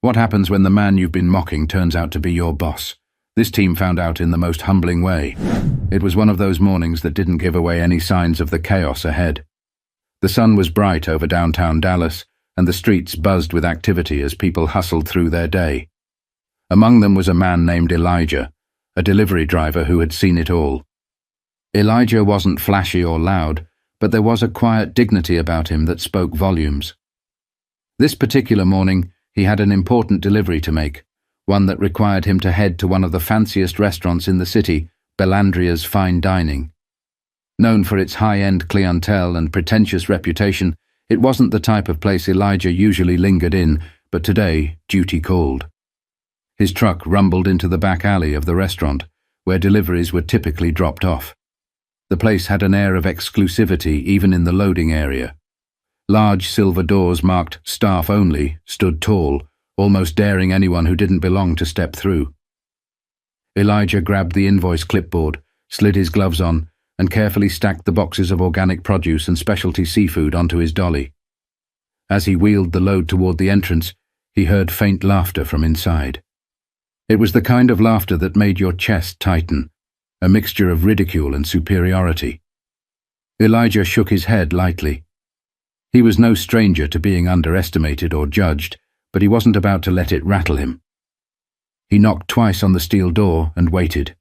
What happens when the man you've been mocking turns out to be your boss? This team found out in the most humbling way. It was one of those mornings that didn't give away any signs of the chaos ahead. The sun was bright over downtown Dallas, and the streets buzzed with activity as people hustled through their day. Among them was a man named Elijah, a delivery driver who had seen it all. Elijah wasn't flashy or loud, but there was a quiet dignity about him that spoke volumes. This particular morning, he had an important delivery to make, one that required him to head to one of the fanciest restaurants in the city, Bellandria's Fine Dining. Known for its high-end clientele and pretentious reputation, it wasn't the type of place Elijah usually lingered in, but today duty called. His truck rumbled into the back alley of the restaurant, where deliveries were typically dropped off. The place had an air of exclusivity even in the loading area. Large silver doors marked "Staff Only" stood tall, almost daring anyone who didn't belong to step through. Elijah grabbed the invoice clipboard, slid his gloves on, and carefully stacked the boxes of organic produce and specialty seafood onto his dolly. As he wheeled the load toward the entrance, he heard faint laughter from inside. It was the kind of laughter that made your chest tighten, a mixture of ridicule and superiority. Elijah shook his head lightly. He was no stranger to being underestimated or judged, but he wasn't about to let it rattle him. He knocked twice on the steel door and waited.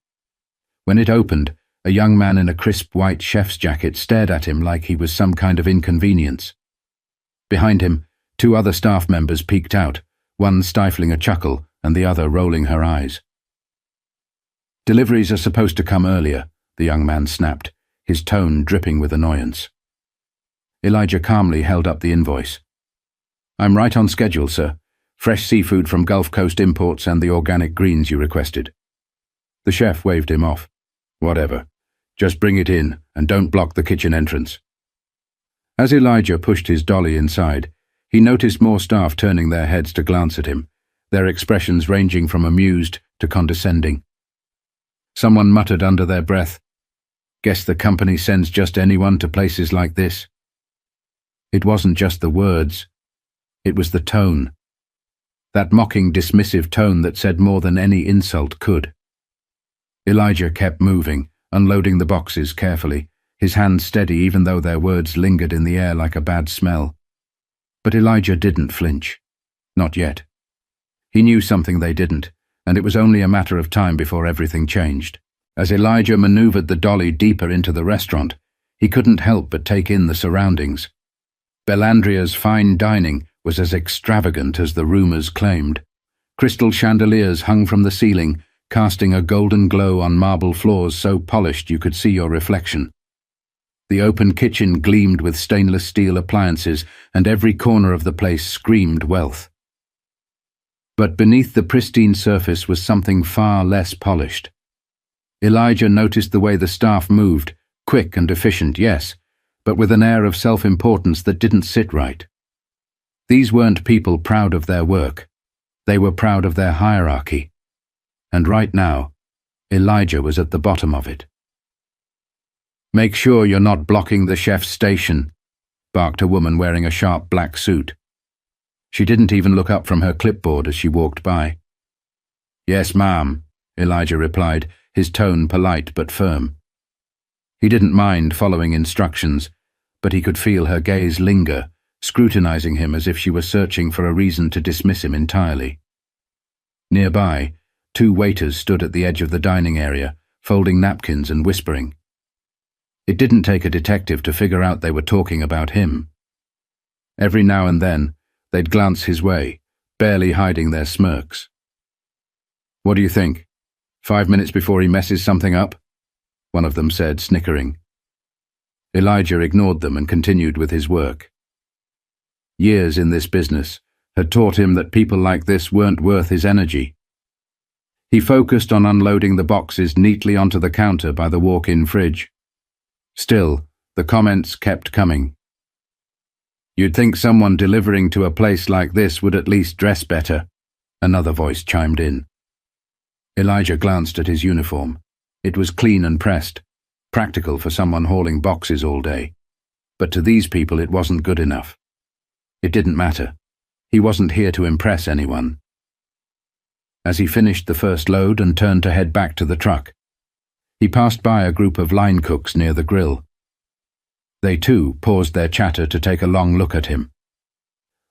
When it opened, a young man in a crisp white chef's jacket stared at him like he was some kind of inconvenience. Behind him, two other staff members peeked out, one stifling a chuckle and the other rolling her eyes. "Deliveries are supposed to come earlier," the young man snapped, his tone dripping with annoyance. Elijah calmly held up the invoice. "I'm right on schedule, sir. Fresh seafood from Gulf Coast Imports and the organic greens you requested." The chef waved him off. "Whatever. Just bring it in, and don't block the kitchen entrance." As Elijah pushed his dolly inside, he noticed more staff turning their heads to glance at him, their expressions ranging from amused to condescending. Someone muttered under their breath, "Guess the company sends just anyone to places like this." It wasn't just the words. It was the tone. That mocking, dismissive tone that said more than any insult could. Elijah kept moving, unloading the boxes carefully, his hands steady even though their words lingered in the air like a bad smell. But Elijah didn't flinch. Not yet. He knew something they didn't, and it was only a matter of time before everything changed. As Elijah maneuvered the dolly deeper into the restaurant, he couldn't help but take in the surroundings. Bellandria's Fine Dining was as extravagant as the rumors claimed. Crystal chandeliers hung from the ceiling, casting a golden glow on marble floors so polished you could see your reflection. The open kitchen gleamed with stainless steel appliances, and every corner of the place screamed wealth. But beneath the pristine surface was something far less polished. Elijah noticed the way the staff moved, quick and efficient, yes, but with an air of self-importance that didn't sit right. These weren't people proud of their work. They were proud of their hierarchy. And right now, Elijah was at the bottom of it. "Make sure you're not blocking the chef's station," barked a woman wearing a sharp black suit. She didn't even look up from her clipboard as she walked by. "Yes, ma'am," Elijah replied, his tone polite but firm. He didn't mind following instructions, but he could feel her gaze linger, scrutinizing him as if she were searching for a reason to dismiss him entirely. Nearby, two waiters stood at the edge of the dining area, folding napkins and whispering. It didn't take a detective to figure out they were talking about him. Every now and then, they'd glance his way, barely hiding their smirks. "What do you think? 5 minutes before he messes something up?" one of them said, snickering. Elijah ignored them and continued with his work. Years in this business had taught him that people like this weren't worth his energy. He focused on unloading the boxes neatly onto the counter by the walk-in fridge. Still, the comments kept coming. "You'd think someone delivering to a place like this would at least dress better," another voice chimed in. Elijah glanced at his uniform. It was clean and pressed, practical for someone hauling boxes all day. But to these people it wasn't good enough. It didn't matter. He wasn't here to impress anyone. as he finished the first load and turned to head back to the truck. He passed by a group of line cooks near the grill. They too paused their chatter to take a long look at him.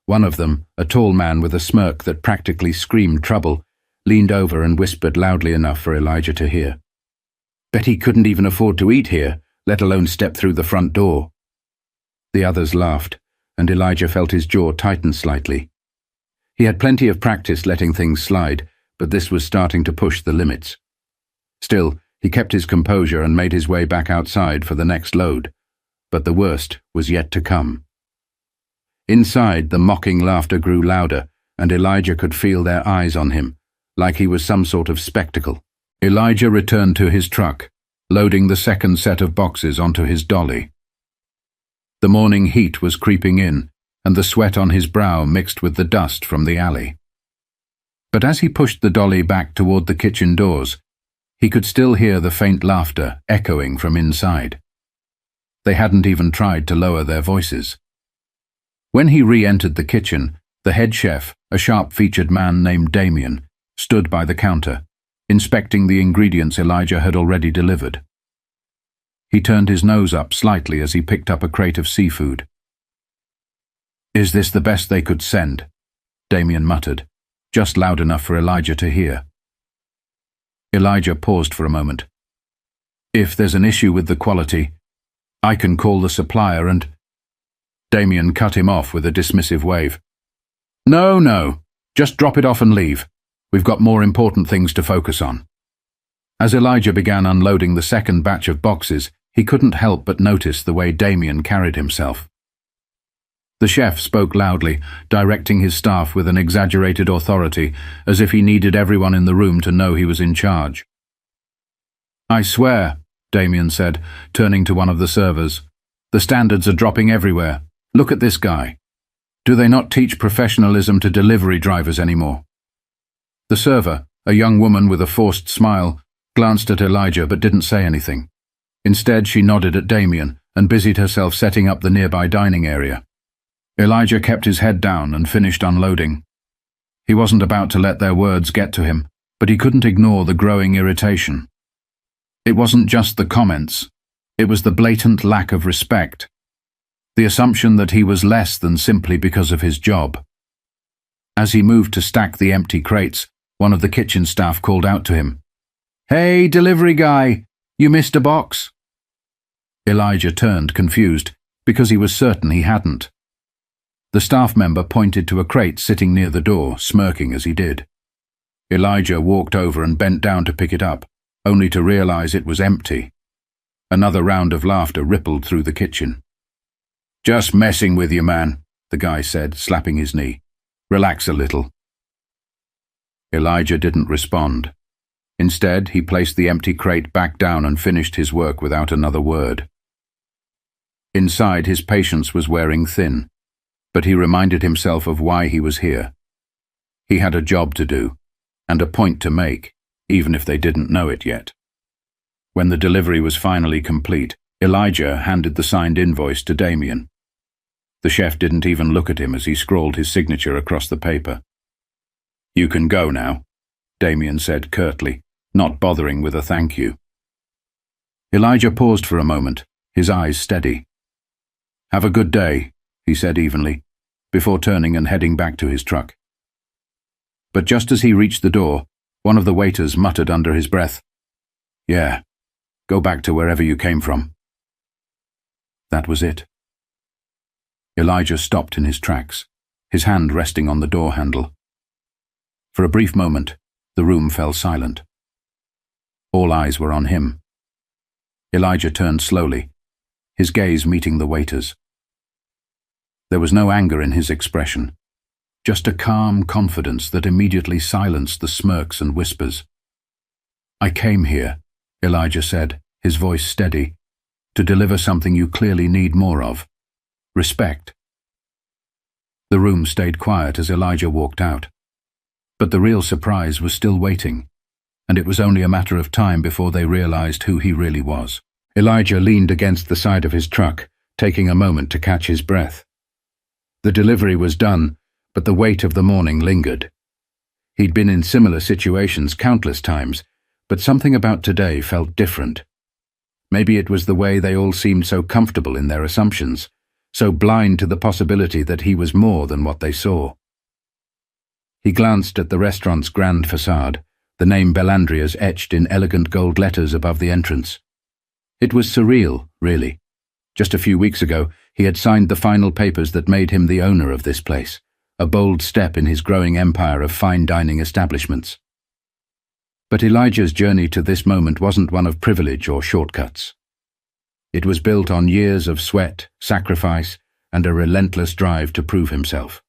One of them, a tall man with a smirk that practically screamed trouble, leaned over and whispered loudly enough for Elijah to hear. "Bet he couldn't even afford to eat here, let alone step through the front door." The others laughed, and Elijah felt his jaw tighten slightly. He had plenty of practice letting things slide, but this was starting to push the limits. Still, he kept his composure and made his way back outside for the next load, but the worst was yet to come. Inside, the mocking laughter grew louder, and Elijah could feel their eyes on him, like he was some sort of spectacle. Elijah returned to his truck, loading the second set of boxes onto his dolly. The morning heat was creeping in, and the sweat on his brow mixed with the dust from the alley. But as he pushed the dolly back toward the kitchen doors, he could still hear the faint laughter echoing from inside. They hadn't even tried to lower their voices. When he re-entered the kitchen, the head chef, a sharp-featured man named Damien, stood by the counter, inspecting the ingredients Elijah had already delivered. He turned his nose up slightly as he picked up a crate of seafood. "Is this the best they could send?" Damien muttered, just loud enough for Elijah to hear. Elijah paused for a moment. "If there's an issue with the quality, I can call the supplier and—" Damien cut him off with a dismissive wave. No, just drop it off and leave. We've got more important things to focus on." As Elijah began unloading the second batch of boxes, he couldn't help but notice the way Damien carried himself. The chef spoke loudly, directing his staff with an exaggerated authority, as if he needed everyone in the room to know he was in charge. "I swear," Damien said, turning to one of the servers, "the standards are dropping everywhere. Look at this guy. Do they not teach professionalism to delivery drivers anymore?" The server, a young woman with a forced smile, glanced at Elijah but didn't say anything. Instead, she nodded at Damien and busied herself setting up the nearby dining area. Elijah kept his head down and finished unloading. He wasn't about to let their words get to him, but he couldn't ignore the growing irritation. It wasn't just the comments, it was the blatant lack of respect. The assumption that he was less than simply because of his job. As he moved to stack the empty crates, one of the kitchen staff called out to him, "Hey, delivery guy, you missed a box." Elijah turned, confused, because he was certain he hadn't. The staff member pointed to a crate sitting near the door, smirking as he did. Elijah walked over and bent down to pick it up, only to realize it was empty. Another round of laughter rippled through the kitchen. "Just messing with you, man," the guy said, slapping his knee. "Relax a little." Elijah didn't respond. Instead, he placed the empty crate back down and finished his work without another word. Inside, his patience was wearing thin, but he reminded himself of why he was here. He had a job to do, and a point to make, even if they didn't know it yet. When the delivery was finally complete, Elijah handed the signed invoice to Damien. The chef didn't even look at him as he scrawled his signature across the paper. "You can go now," Damien said curtly, not bothering with a thank you. Elijah paused for a moment, his eyes steady. "Have a good day," he said evenly, before turning and heading back to his truck. But just as he reached the door, one of the waiters muttered under his breath, "Yeah, go back to wherever you came from." That was it. Elijah stopped in his tracks, his hand resting on the door handle. For a brief moment, the room fell silent. All eyes were on him. Elijah turned slowly, his gaze meeting the waiter's. There was no anger in his expression, just a calm confidence that immediately silenced the smirks and whispers. "I came here," Elijah said, his voice steady, "to deliver something you clearly need more of. Respect." The room stayed quiet as Elijah walked out. But the real surprise was still waiting, and it was only a matter of time before they realized who he really was. Elijah leaned against the side of his truck, taking a moment to catch his breath. The delivery was done, but the weight of the morning lingered. He'd been in similar situations countless times, but something about today felt different. Maybe it was the way they all seemed so comfortable in their assumptions, so blind to the possibility that he was more than what they saw. He glanced at the restaurant's grand facade, the name Bellandria's etched in elegant gold letters above the entrance. It was surreal, really. Just a few weeks ago, he had signed the final papers that made him the owner of this place, a bold step in his growing empire of fine dining establishments. But Elijah's journey to this moment wasn't one of privilege or shortcuts. It was built on years of sweat, sacrifice, and a relentless drive to prove himself.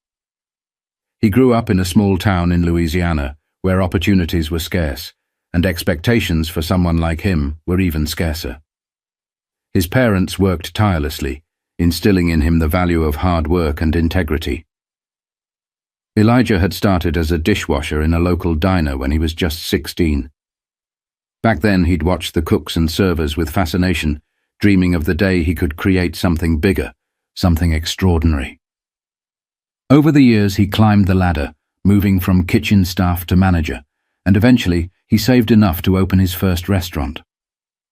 He grew up in a small town in Louisiana, where opportunities were scarce, and expectations for someone like him were even scarcer. His parents worked tirelessly, instilling in him the value of hard work and integrity. Elijah had started as a dishwasher in a local diner when he was just 16. Back then he'd watched the cooks and servers with fascination, dreaming of the day he could create something bigger, something extraordinary. Over the years he climbed the ladder, moving from kitchen staff to manager, and eventually he saved enough to open his first restaurant.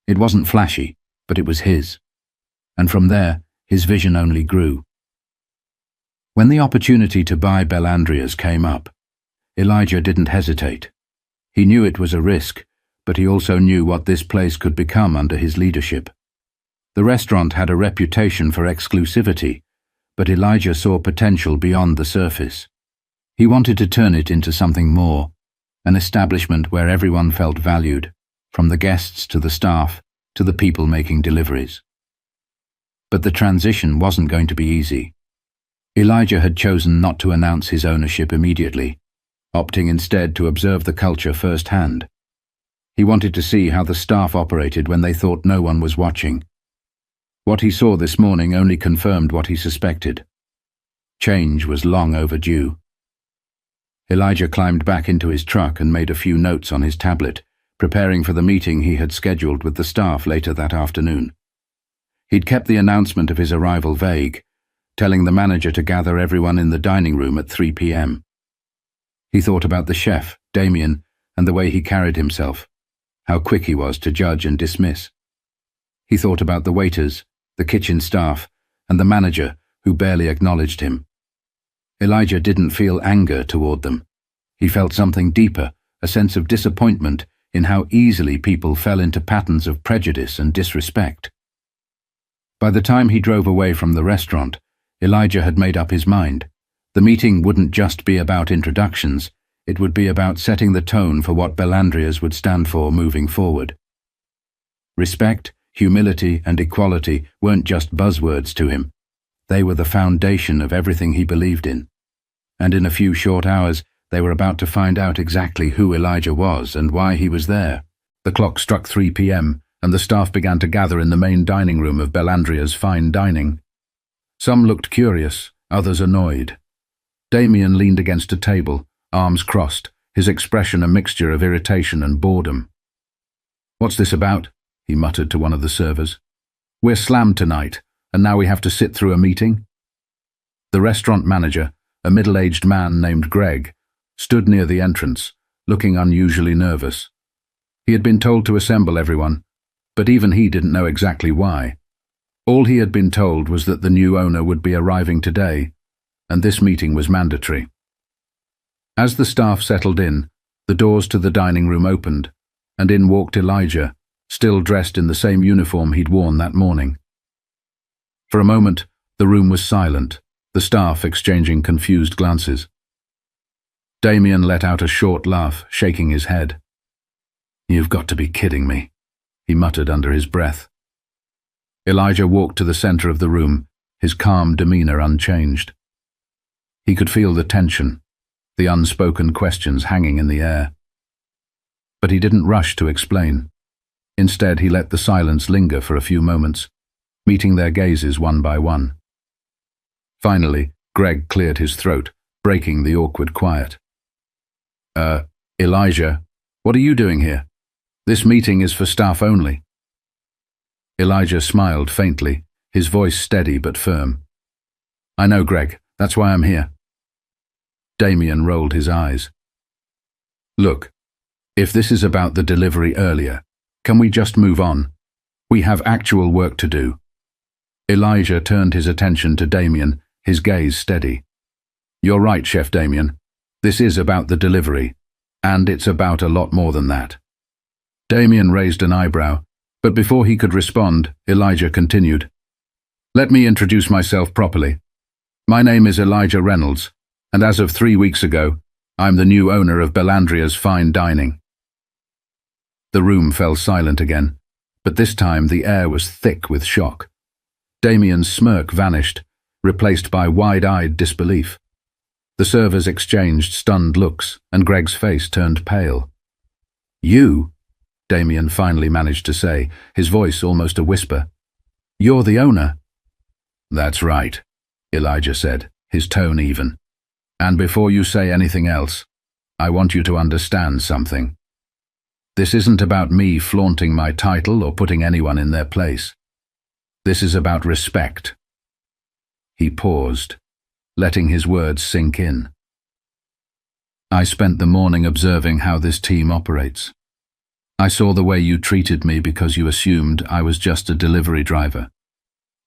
It wasn't flashy, but it was his. And from there, his vision only grew. When the opportunity to buy Bellandria's came up, Elijah didn't hesitate. He knew it was a risk, but he also knew what this place could become under his leadership. The restaurant had a reputation for exclusivity, but Elijah saw potential beyond the surface. He wanted to turn it into something more, an establishment where everyone felt valued, from the guests to the staff to the people making deliveries. But the transition wasn't going to be easy. Elijah had chosen not to announce his ownership immediately, opting instead to observe the culture firsthand. He wanted to see how the staff operated when they thought no one was watching. What he saw this morning only confirmed what he suspected. Change was long overdue. Elijah climbed back into his truck and made a few notes on his tablet, preparing for the meeting he had scheduled with the staff later that afternoon. He'd kept the announcement of his arrival vague, telling the manager to gather everyone in the dining room at 3 p.m. He thought about the chef, Damien, and the way he carried himself, how quick he was to judge and dismiss. He thought about the waiters, the kitchen staff, and the manager, who barely acknowledged him. Elijah didn't feel anger toward them. He felt something deeper, a sense of disappointment in how easily people fell into patterns of prejudice and disrespect. By the time he drove away from the restaurant, Elijah had made up his mind. The meeting wouldn't just be about introductions, it would be about setting the tone for what Bellandria's would stand for moving forward. Respect, humility, and equality weren't just buzzwords to him. They were the foundation of everything he believed in. And in a few short hours, they were about to find out exactly who Elijah was and why he was there. The clock struck 3 p.m., and the staff began to gather in the main dining room of Bellandria's fine dining. Some looked curious, others annoyed. Damien leaned against a table, arms crossed, his expression a mixture of irritation and boredom. "What's this about?" he muttered to one of the servers. "We're slammed tonight, and now we have to sit through a meeting?" The restaurant manager, a middle-aged man named Greg, stood near the entrance, looking unusually nervous. He had been told to assemble everyone, but even he didn't know exactly why. All he had been told was that the new owner would be arriving today, and this meeting was mandatory. As the staff settled in, the doors to the dining room opened, and in walked Elijah, still dressed in the same uniform he'd worn that morning. For a moment, the room was silent, the staff exchanging confused glances. Damien let out a short laugh, shaking his head. "You've got to be kidding me," he muttered under his breath. Elijah walked to the center of the room, his calm demeanor unchanged. He could feel the tension, the unspoken questions hanging in the air. But he didn't rush to explain. Instead, he let the silence linger for a few moments, meeting their gazes one by one. Finally, Greg cleared his throat, breaking the awkward quiet. Elijah, what are you doing here? This meeting is for staff only." Elijah smiled faintly, his voice steady but firm. "I know, Greg. That's why I'm here." Damien rolled his eyes. Look, if this is about the delivery earlier, can we just move on? We have actual work to do. Elijah turned his attention to Damien, his gaze steady. You're right, Chef Damien. This is about the delivery, and it's about a lot more than that. Damien raised an eyebrow, but before he could respond, Elijah continued. Let me introduce myself properly. My name is Elijah Reynolds, and as of 3 weeks ago, I'm the new owner of Belandria's Fine Dining. The room fell silent again, but this time the air was thick with shock. Damien's smirk vanished, replaced by wide-eyed disbelief. The servers exchanged stunned looks, and Greg's face turned pale. You? Damien finally managed to say, his voice almost a whisper. You're the owner? That's right, Elijah said, his tone even. And before you say anything else, I want you to understand something. This isn't about me flaunting my title or putting anyone in their place. This is about respect. He paused, letting his words sink in. I spent the morning observing how this team operates. I saw the way you treated me because you assumed I was just a delivery driver.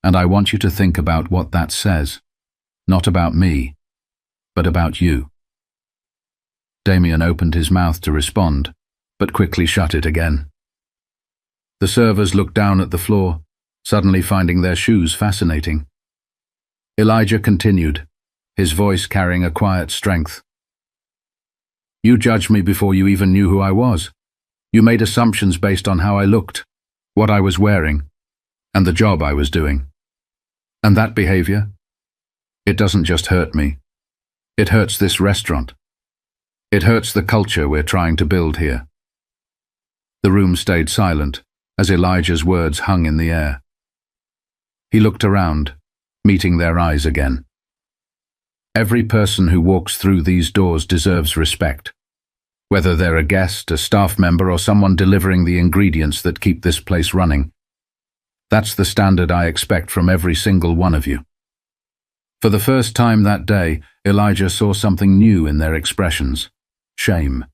And I want you to think about what that says. Not about me, but about you. Damien opened his mouth to respond, but quickly shut it again. The servers looked down at the floor, suddenly finding their shoes fascinating. Elijah continued, his voice carrying a quiet strength. You judged me before you even knew who I was. You made assumptions based on how I looked, what I was wearing, and the job I was doing. And that behavior, it doesn't just hurt me. It hurts this restaurant. It hurts the culture we're trying to build here. The room stayed silent as Elijah's words hung in the air. He looked around, meeting their eyes again. Every person who walks through these doors deserves respect, whether they're a guest, a staff member, or someone delivering the ingredients that keep this place running. That's the standard I expect from every single one of you. For the first time that day, Elijah saw something new in their expressions: shame.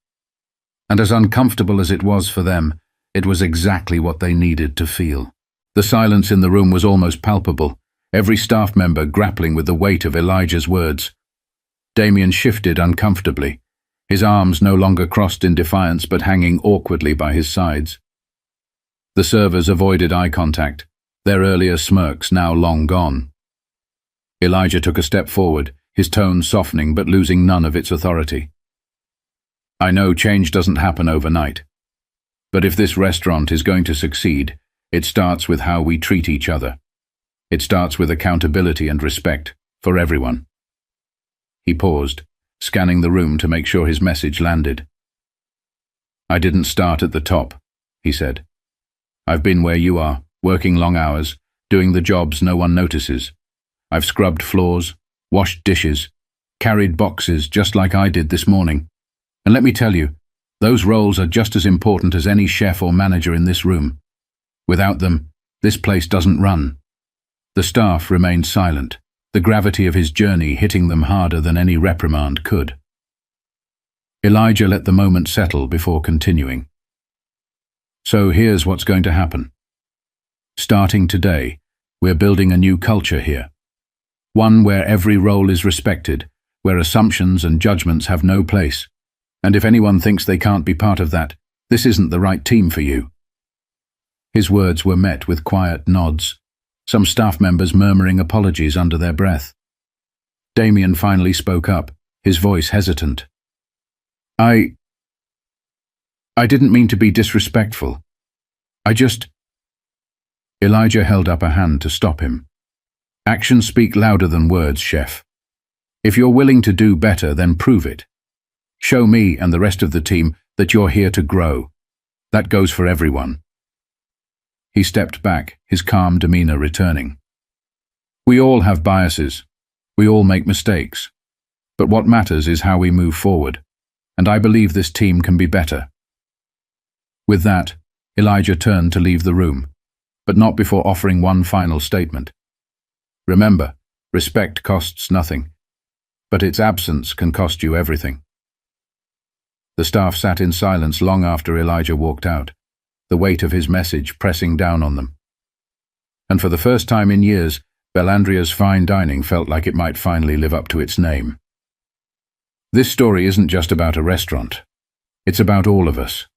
And as uncomfortable as it was for them, it was exactly what they needed to feel. The silence in the room was almost palpable, every staff member grappling with the weight of Elijah's words. Damien shifted uncomfortably, his arms no longer crossed in defiance but hanging awkwardly by his sides. The servers avoided eye contact, their earlier smirks now long gone. Elijah took a step forward, his tone softening but losing none of its authority. I know change doesn't happen overnight, but if this restaurant is going to succeed, it starts with how we treat each other. It starts with accountability and respect for everyone. He paused, scanning the room to make sure his message landed. I didn't start at the top, he said. I've been where you are, working long hours, doing the jobs no one notices. I've scrubbed floors, washed dishes, carried boxes just like I did this morning. And let me tell you, those roles are just as important as any chef or manager in this room. Without them, this place doesn't run. The staff remained silent, the gravity of his journey hitting them harder than any reprimand could. Elijah let the moment settle before continuing. So here's what's going to happen. Starting today, we're building a new culture here. One where every role is respected, where assumptions and judgments have no place. And if anyone thinks they can't be part of that, this isn't the right team for you. His words were met with quiet nods, some staff members murmuring apologies under their breath. Damien finally spoke up, his voice hesitant. I didn't mean to be disrespectful. Elijah held up a hand to stop him. Actions speak louder than words, chef. If you're willing to do better, then prove it. Show me and the rest of the team that you're here to grow. That goes for everyone. He stepped back, his calm demeanor returning. We all have biases. We all make mistakes. But what matters is how we move forward. And I believe this team can be better. With that, Elijah turned to leave the room, but not before offering one final statement. Remember, respect costs nothing, but its absence can cost you everything. The staff sat in silence long after Elijah walked out, the weight of his message pressing down on them. And for the first time in years, Bellandria's fine dining felt like it might finally live up to its name. This story isn't just about a restaurant. It's about all of us.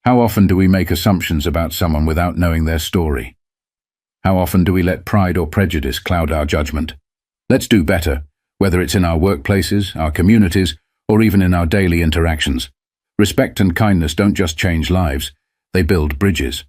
How often do we make assumptions about someone without knowing their story? How often do we let pride or prejudice cloud our judgment? Let's do better, whether it's in our workplaces, our communities, or even in our daily interactions. Respect and kindness don't just change lives, they build bridges.